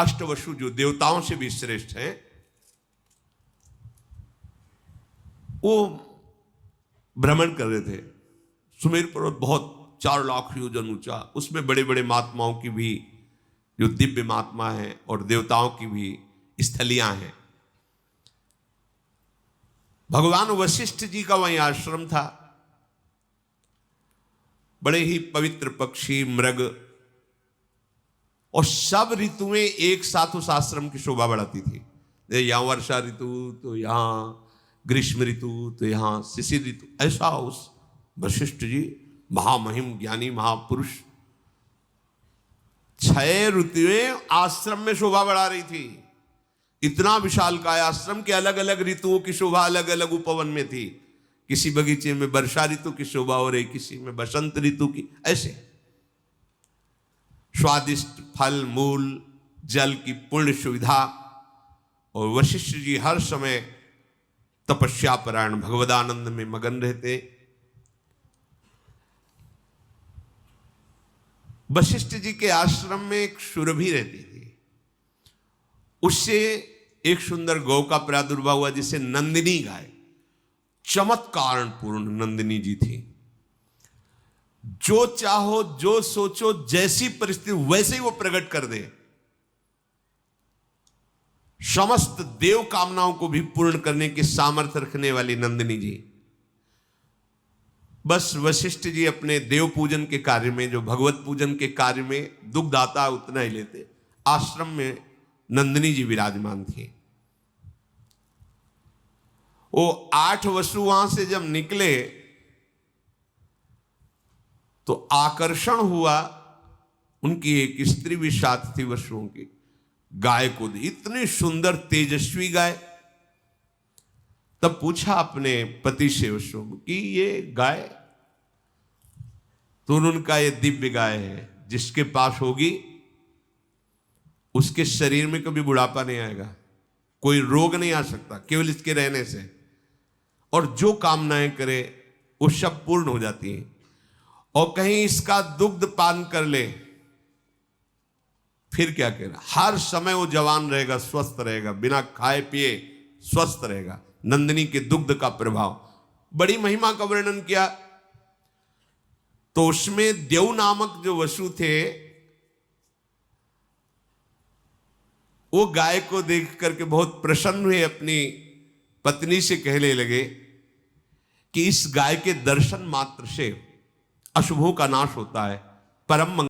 अष्टवसु जो देवताओं से भी श्रेष्ठ हैं, वो भ्रमण कर रहे थे। सुमेर पर्वत बहुत 4 लाख योजन ऊंचा, उसमें बड़े बड़े महात्माओं की भी जो दिव्य महात्मा हैं और देवताओं की भी स्थलियां हैं। भगवान वशिष्ठ जी का वहीं आश्रम था। बड़े ही पवित्र पक्षी, मृग और सब ऋतुएं एक साथ उस आश्रम की शोभा बढ़ाती थी। यहां वर्षा ऋतु तो यहां ग्रीष्म ऋतु तो यहां शिशिर ऋतु, ऐसा उस वशिष्ठ जी महामहिम ज्ञानी महापुरुष 6 ऋतुएं आश्रम में शोभा बढ़ा रही थी। इतना विशालकाय आश्रम के अलग अलग ऋतुओं की शोभा अलग अलग उपवन में थी। किसी बगीचे में वर्षा ऋतु की शोभा हो रही, किसी में बसंत ऋतु की, ऐसे स्वादिष्ट फल मूल जल की पूर्ण सुविधा। और वशिष्ठ जी हर समय तपस्या परायण भगवदानंद में मगन रहते। वशिष्ठ जी के आश्रम में एक सुरभि रहती थी, उससे एक सुंदर गौ का प्रादुर्भाव हुआ जिसे नंदिनी गाय, चमत्कार पूर्ण नंदिनी जी थी। जो चाहो जो सोचो जैसी परिस्थिति वैसे ही वो प्रकट कर दे। समस्त देव कामनाओं को भी पूर्ण करने की सामर्थ्य रखने वाली नंदिनी जी। बस वशिष्ठ जी अपने देव पूजन के कार्य में, जो भगवत पूजन के कार्य में दुग्ध आता उतना ही लेते। आश्रम में नंदिनी जी विराजमान थी। वो 8 वसु वहां से जब निकले तो आकर्षण हुआ, उनकी एक स्त्री भी साथ थी वसुओं की, गाय को दी। इतनी सुंदर तेजस्वी गाय। तब पूछा अपने पति से वसु कि ये गाय तो उनका ये दिव्य गाय है, जिसके पास होगी उसके शरीर में कभी बुढ़ापा नहीं आएगा, कोई रोग नहीं आ सकता केवल इसके रहने से, और जो कामनाएं करे वो सब पूर्ण हो जाती हैं। और कहीं इसका दुग्ध पान कर ले फिर क्या कह रहा, हर समय वो जवान रहेगा, स्वस्थ रहेगा, बिना खाए पिए स्वस्थ रहेगा। नंदिनी के दुग्ध का प्रभाव, बड़ी महिमा का वर्णन किया। तो उसमें देव नामक जो वसु थे वो गाय को देख करके बहुत प्रसन्न हुए, अपनी पत्नी से कहने लगे कि इस गाय के दर्शन मात्र से अशुभों का नाश होता है, परम